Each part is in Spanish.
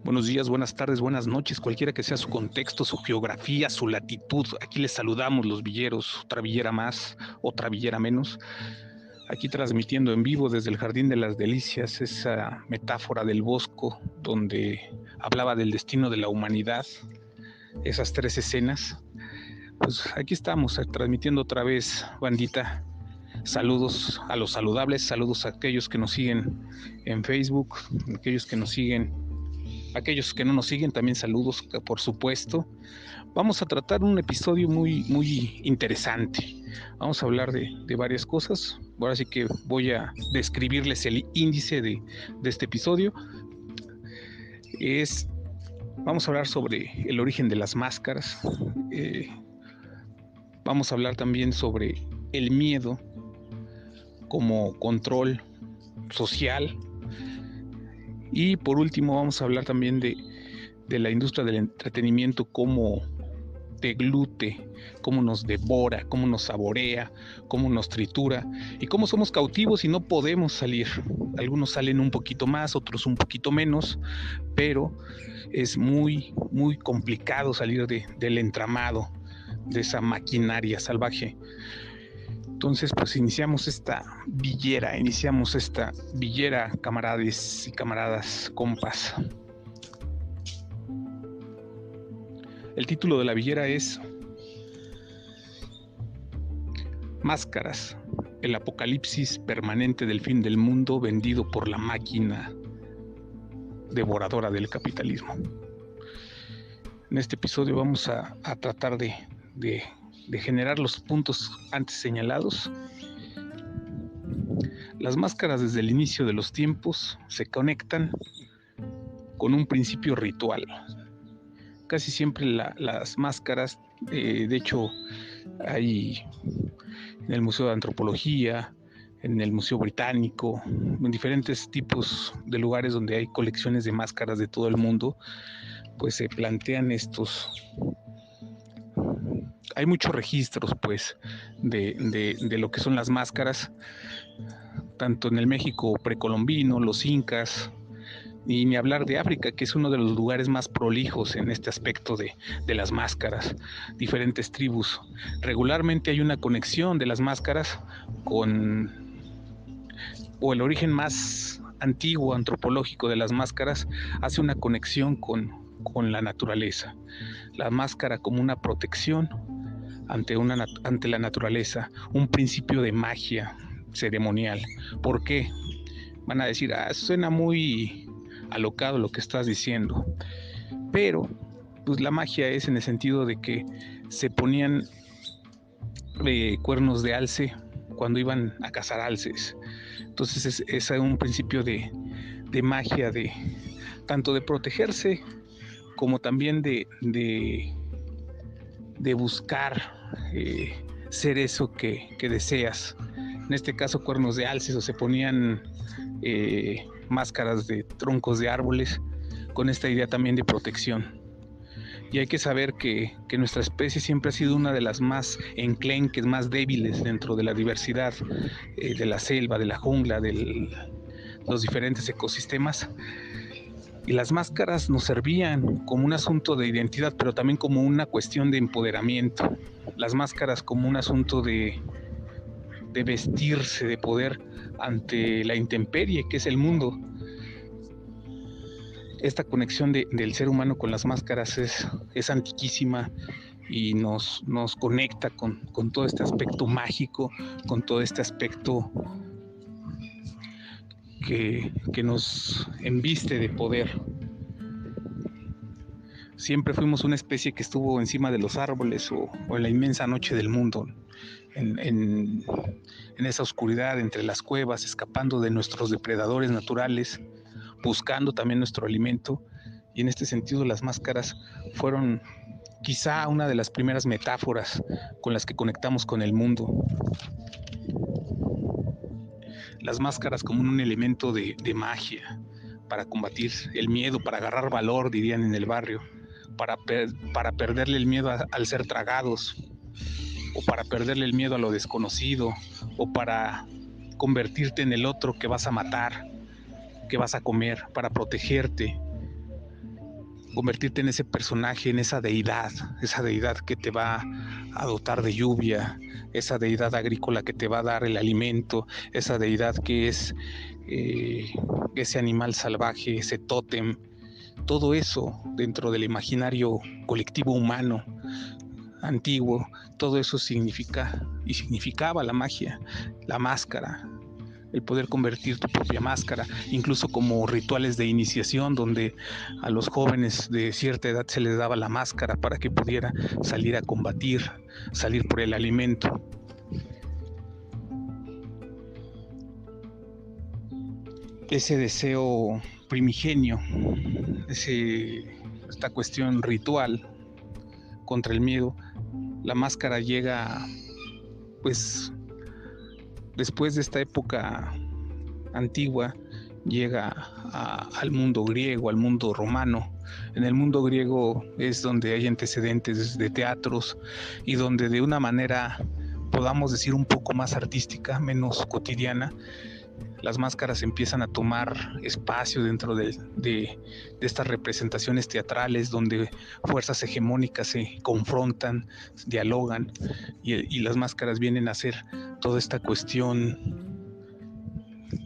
Buenos días, buenas tardes, buenas noches, cualquiera que sea su contexto, su geografía, su latitud. Aquí les saludamos los villeros, otra villera más, otra villera menos. Aquí transmitiendo en vivo desde el Jardín de las Delicias, esa metáfora del Bosco, donde hablaba del destino de la humanidad, esas tres escenas. Pues aquí estamos, transmitiendo otra vez, bandita. Saludos a los saludables, saludos a aquellos que nos siguen en Facebook, aquellos que no nos siguen, también saludos, por supuesto. Vamos a tratar un episodio muy interesante. Vamos a hablar de varias cosas. Ahora sí que voy a describirles el índice de este episodio. Vamos a hablar sobre el origen de las máscaras. Vamos a hablar también sobre el miedo como control social. Y por último vamos a hablar también de la industria del entretenimiento, cómo deglute, cómo nos devora, cómo nos saborea, cómo nos tritura y cómo somos cautivos y no podemos salir. Algunos salen un poquito más, otros un poquito menos, pero es muy complicado salir del entramado de esa maquinaria salvaje. Entonces, pues iniciamos esta villera, camaradas y camaradas, compas. El título de la villera es Máscaras, el apocalipsis permanente del fin del mundo vendido por la máquina devoradora del capitalismo. En este episodio vamos a tratar de generar los puntos antes señalados. Las máscaras desde el inicio de los tiempos se conectan con un principio ritual. Casi siempre las máscaras, de hecho, hay en el Museo de Antropología, en el Museo Británico, en diferentes tipos de lugares donde hay colecciones de máscaras de todo el mundo, pues se plantean estos. Hay muchos registros, pues, de lo que son las máscaras, tanto en el México precolombino, los incas, y ni hablar de África, que es uno de los lugares más prolijos en este aspecto de las máscaras, diferentes tribus. Regularmente hay una conexión de las máscaras o el origen más antiguo antropológico de las máscaras hace una conexión con la naturaleza. La máscara como una protección ante la naturaleza, un principio de magia ceremonial. ¿Por qué? Van a decir, suena muy alocado lo que estás diciendo, pero pues la magia es en el sentido de que se ponían cuernos de alce cuando iban a cazar alces. Entonces es un principio de magia, tanto de protegerse como también de buscar ser eso que deseas. En este caso, cuernos de alces, o se ponían máscaras de troncos de árboles con esta idea también de protección. Y hay que saber que nuestra especie siempre ha sido una de las más enclenques, más débiles dentro de la diversidad de la selva, de la jungla, de los diferentes ecosistemas. Y las máscaras nos servían como un asunto de identidad, pero también como una cuestión de empoderamiento. Las máscaras como un asunto de vestirse, de poder ante la intemperie que es el mundo. Esta conexión del ser humano con las máscaras es antiquísima y nos conecta con todo este aspecto mágico, con todo este aspecto que nos embiste de poder. Siempre fuimos una especie que estuvo encima de los árboles o en la inmensa noche del mundo, en esa oscuridad entre las cuevas, escapando de nuestros depredadores naturales, buscando también nuestro alimento. Y en este sentido las máscaras fueron quizá una de las primeras metáforas con las que conectamos con el mundo. Las máscaras como un elemento de magia para combatir el miedo, para agarrar valor, dirían en el barrio, para perderle el miedo al ser tragados, o para perderle el miedo a lo desconocido, o para convertirte en el otro que vas a matar, que vas a comer, para protegerte. convertirte en ese personaje, en esa deidad que te va a dotar de lluvia, esa deidad agrícola que te va a dar el alimento, esa deidad que es ese animal salvaje, ese tótem, todo eso dentro del imaginario colectivo humano antiguo, todo eso significa y significaba la magia, la máscara, el poder convertir tu propia máscara, incluso como rituales de iniciación donde a los jóvenes de cierta edad se les daba la máscara para que pudiera salir a combatir, salir por el alimento. Ese deseo primigenio, esta cuestión ritual contra el miedo, la máscara llega pues después de esta época antigua, llega al mundo griego, al mundo romano. En el mundo griego es donde hay antecedentes de teatros y donde de una manera, podamos decir, un poco más artística, menos cotidiana, las máscaras empiezan a tomar espacio dentro de estas representaciones teatrales donde fuerzas hegemónicas se confrontan, dialogan y las máscaras vienen a ser toda esta cuestión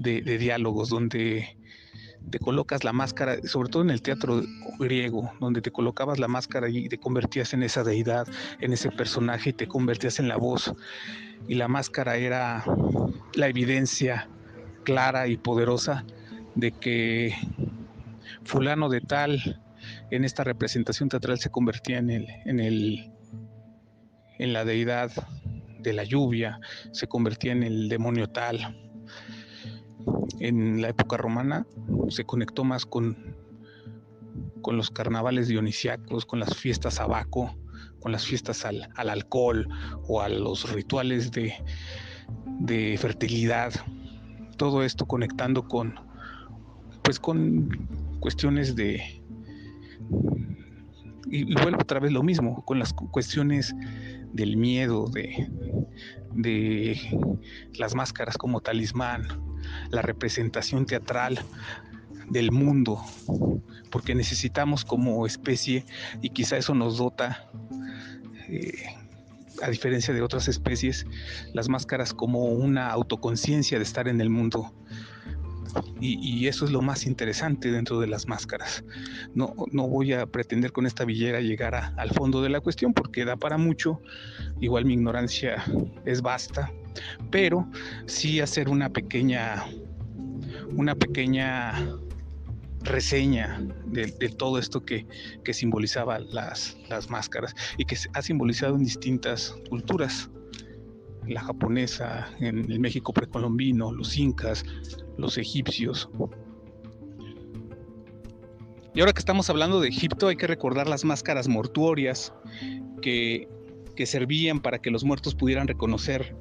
de diálogos donde te colocas la máscara, sobre todo en el teatro griego, donde te colocabas la máscara y te convertías en esa deidad, en ese personaje y te convertías en la voz. Y la máscara era la evidencia clara y poderosa de que fulano de tal en esta representación teatral se convertía en la deidad de la lluvia, se convertía en el demonio tal. En la época romana se conectó más con los carnavales dionisíacos, con las fiestas a Baco, con las fiestas al alcohol o a los rituales de fertilidad. Todo esto conectando con cuestiones y vuelvo otra vez lo mismo, con las cuestiones del miedo, de las máscaras como talismán, la representación teatral del mundo, porque necesitamos como especie, y quizá eso nos dota, a diferencia de otras especies, las máscaras como una autoconciencia de estar en el mundo. Y eso es lo más interesante dentro de las máscaras. No voy a pretender con esta villera llegar al fondo de la cuestión porque da para mucho, igual mi ignorancia es vasta, pero sí hacer una pequeña reseña de todo esto que simbolizaba las máscaras y que ha simbolizado en distintas culturas. La japonesa, en el México precolombino, los incas, los egipcios. Y ahora que estamos hablando de Egipto, hay que recordar las máscaras mortuorias que servían para que los muertos pudieran reconocer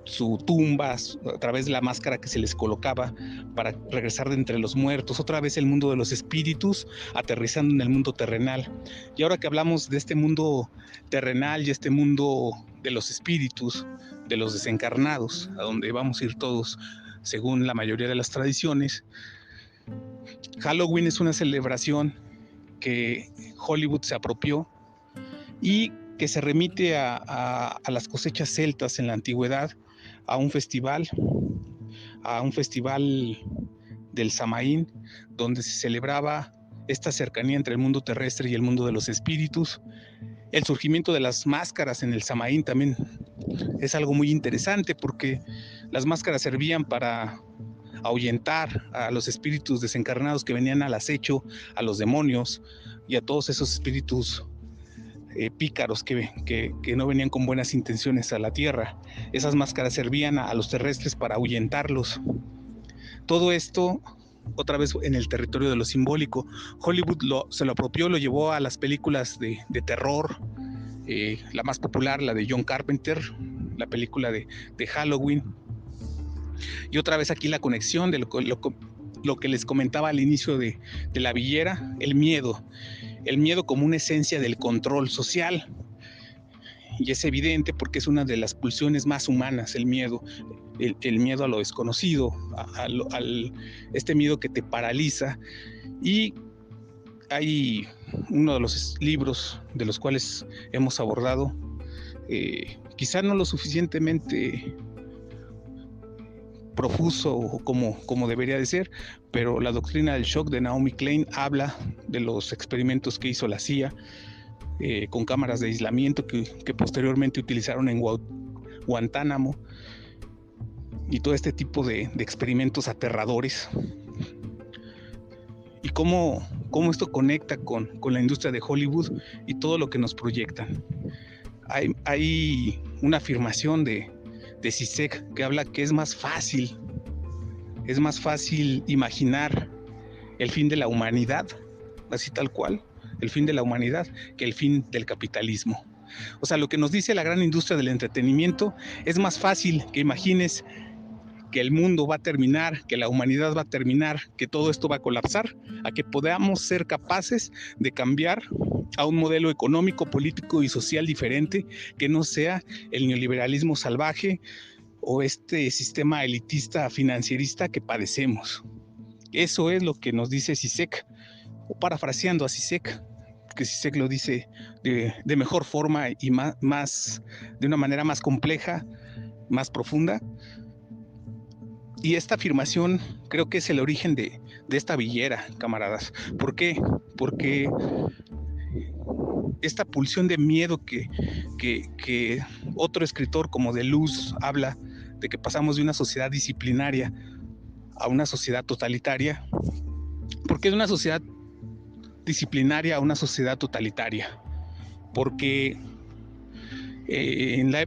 su tumba a través de la máscara que se les colocaba para regresar de entre los muertos, otra vez el mundo de los espíritus aterrizando en el mundo terrenal. Y ahora que hablamos de este mundo terrenal y este mundo de los espíritus, de los desencarnados, a donde vamos a ir todos según la mayoría de las tradiciones, Halloween es una celebración que Hollywood se apropió y que se remite a las cosechas celtas en la antigüedad, a un festival del Samaín, donde se celebraba esta cercanía entre el mundo terrestre y el mundo de los espíritus. El surgimiento de las máscaras en el Samaín también es algo muy interesante porque las máscaras servían para ahuyentar a los espíritus desencarnados que venían al acecho, a los demonios y a todos esos espíritus pícaros que no venían con buenas intenciones a la tierra. Esas máscaras servían a los terrestres para ahuyentarlos. Todo esto, otra vez en el territorio de lo simbólico, Hollywood se lo apropió, lo llevó a las películas de terror, la más popular, la de John Carpenter, la película de Halloween. Y otra vez aquí la conexión de lo que les comentaba al inicio de la villera, el miedo como una esencia del control social. Y es evidente porque es una de las pulsiones más humanas, el miedo a lo desconocido, este miedo que te paraliza y hay uno de los libros de los cuales hemos abordado, quizá no lo suficientemente profuso como debería de ser, pero la doctrina del shock de Naomi Klein habla de los experimentos que hizo la CIA con cámaras de aislamiento que posteriormente utilizaron en Guantánamo, y todo este tipo de experimentos aterradores, y cómo esto conecta con la industria de Hollywood y todo lo que nos proyectan. Hay una afirmación de Zizek que habla que es más fácil imaginar el fin de la humanidad, así tal cual, el fin de la humanidad, que el fin del capitalismo. O sea, lo que nos dice la gran industria del entretenimiento: es más fácil que imagines que el mundo va a terminar, que la humanidad va a terminar, que todo esto va a colapsar, a que podamos ser capaces de cambiar a un modelo económico, político y social diferente, que no sea el neoliberalismo salvaje o este sistema elitista financierista que padecemos. Eso es lo que nos dice Zizek, o parafraseando a Zizek, que Zizek lo dice de mejor forma y de una manera más compleja, más profunda. Y esta afirmación creo que es el origen de esta villera, camaradas. ¿Por qué? Porque esta pulsión de miedo que otro escritor como Deleuze habla, de que pasamos de una sociedad disciplinaria a una sociedad totalitaria. ¿Por qué de una sociedad disciplinaria a una sociedad totalitaria? Porque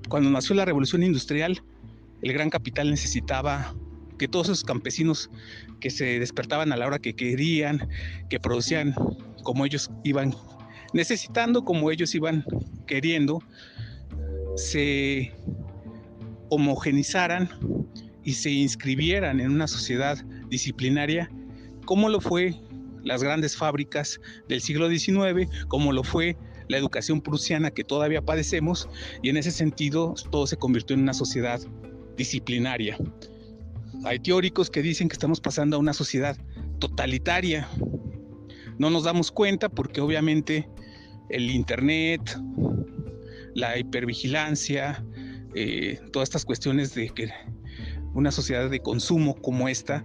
cuando nació la revolución industrial, el gran capital necesitaba que todos esos campesinos que se despertaban a la hora que querían, que producían como ellos iban necesitando, como ellos iban queriendo, se homogenizaran y se inscribieran en una sociedad disciplinaria, como lo fue las grandes fábricas del siglo XIX, como lo fue la educación prusiana que todavía padecemos, y en ese sentido todo se convirtió en una sociedad disciplinaria. Hay teóricos que dicen que estamos pasando a una sociedad totalitaria. No nos damos cuenta porque obviamente el internet, la hipervigilancia, todas estas cuestiones de que una sociedad de consumo como esta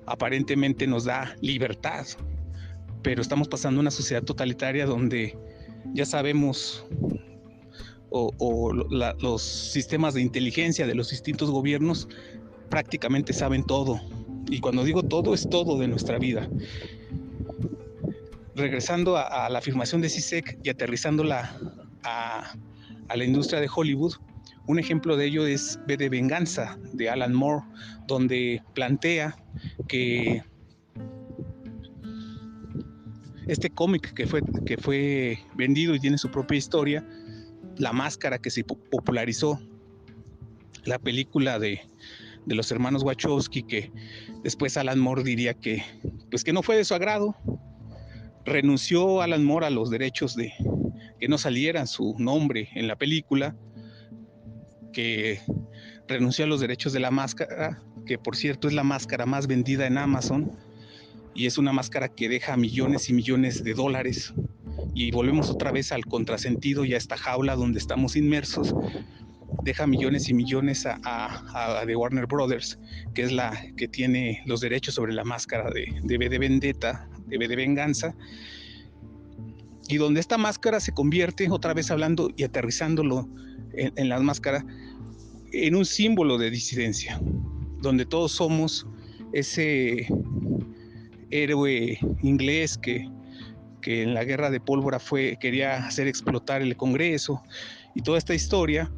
aparentemente nos da libertad, pero estamos pasando a una sociedad totalitaria donde ya sabemos los sistemas de inteligencia de los distintos gobiernos prácticamente saben todo, y cuando digo todo, es todo de nuestra vida. Regresando a la afirmación de Zizek y aterrizándola a la industria de Hollywood, un ejemplo de ello es V de Venganza, de Alan Moore, donde plantea que este cómic que fue vendido y tiene su propia historia, La Máscara, que se popularizó, la película de los hermanos Wachowski, que después Alan Moore diría que no fue de su agrado. Renunció Alan Moore a los derechos de que no saliera su nombre en la película, que renunció a los derechos de La Máscara, que por cierto es la máscara más vendida en Amazon, y es una máscara que deja millones y millones de dólares. Y volvemos otra vez al contrasentido y a esta jaula donde estamos inmersos. Deja millones y millones a The Warner Brothers, que es la que tiene los derechos sobre la máscara de V de Vendetta, de V de Venganza, y donde esta máscara se convierte, otra vez hablando y aterrizándolo en la máscara, en un símbolo de disidencia, donde todos somos ese héroe inglés que en la guerra de pólvora quería hacer explotar el Congreso, y toda esta historia,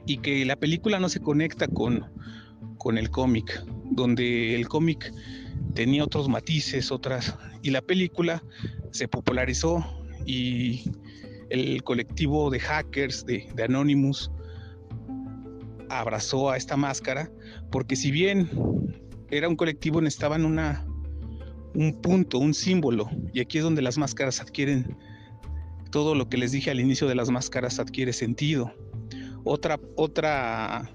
y que la película no se conecta con el cómic, donde el cómic tenía otros matices, y la película se popularizó, y el colectivo de hackers de Anonymous abrazó a esta máscara, porque si bien era un colectivo, necesitaban un punto, un símbolo, y aquí es donde las máscaras adquieren, todo lo que les dije al inicio de las máscaras adquiere sentido. Otra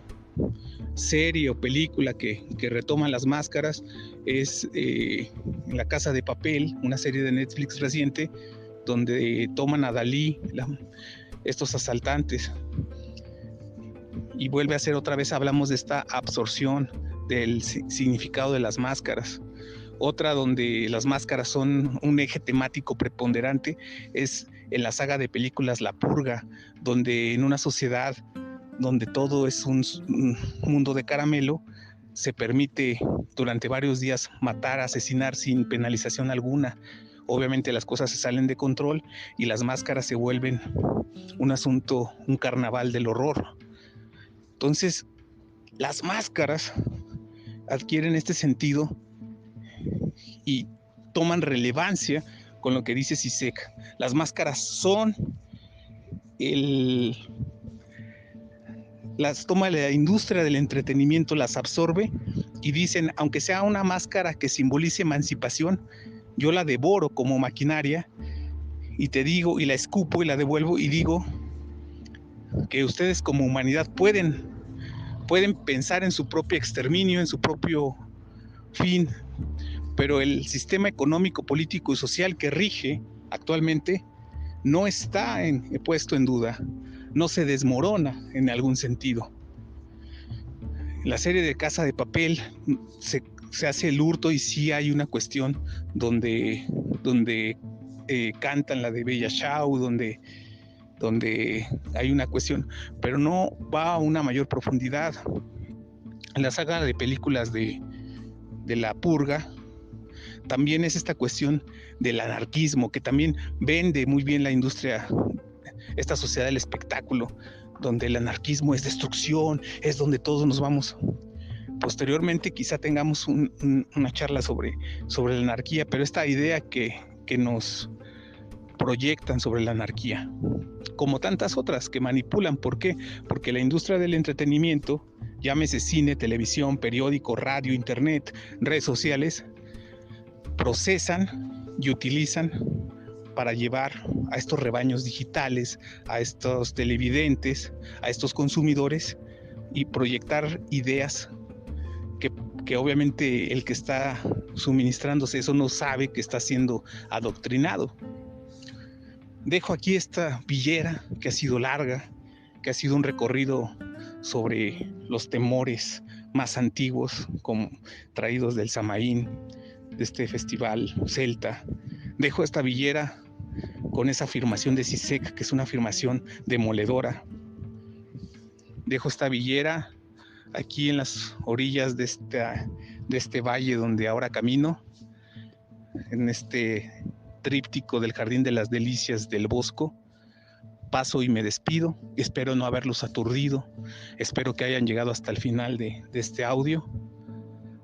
serie o película que retoma las máscaras es en La Casa de Papel, una serie de Netflix reciente, donde toman a Dalí, estos asaltantes, y vuelve a ser otra vez, hablamos de esta absorción del significado de las máscaras. Otra donde las máscaras son un eje temático preponderante es en la saga de películas La Purga, donde en una sociedad donde todo es un mundo de caramelo, se permite durante varios días matar, asesinar sin penalización alguna. Obviamente las cosas se salen de control y las máscaras se vuelven un asunto, un carnaval del horror. Entonces, las máscaras adquieren este sentido y toman relevancia con lo que dice Zizek. Las máscaras son las toma la industria del entretenimiento, las absorbe y dicen, aunque sea una máscara que simbolice emancipación, yo la devoro como maquinaria y te digo, y la escupo y la devuelvo y digo que ustedes como humanidad pueden pensar en su propio exterminio, en su propio fin, pero el sistema económico, político y social que rige actualmente no está puesto en duda, no se desmorona en algún sentido. En la serie de Casa de Papel se hace el hurto y sí hay una cuestión donde cantan la de Bella Ciao, donde hay una cuestión, pero no va a una mayor profundidad. En la saga de películas de La Purga también es esta cuestión del anarquismo, que también vende muy bien la industria, esta sociedad del espectáculo, donde el anarquismo es destrucción, es donde todos nos vamos. Posteriormente quizá tengamos una charla sobre la anarquía, pero esta idea que nos proyectan sobre la anarquía, como tantas otras que manipulan. ¿Por qué? Porque la industria del entretenimiento, llámese cine, televisión, periódico, radio, internet, redes sociales, procesan y utilizan para llevar a estos rebaños digitales, a estos televidentes, a estos consumidores y proyectar ideas que obviamente el que está suministrándose eso no sabe que está siendo adoctrinado. Dejo aquí esta villera que ha sido larga, que ha sido un recorrido sobre los temores más antiguos, como traídos del Samaín, de este festival celta. Dejo esta villera con esa afirmación de Zizek, que es una afirmación demoledora. Dejo esta villera aquí en las orillas de este valle donde ahora camino, en este tríptico del Jardín de las Delicias del Bosco. Paso y me despido. Espero no haberlos aturdido. Espero que hayan llegado hasta el final de este audio.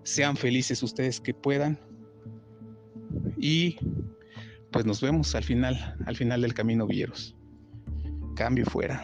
Sean felices ustedes que puedan. Y pues nos vemos al final del camino, villeros. Cambio fuera.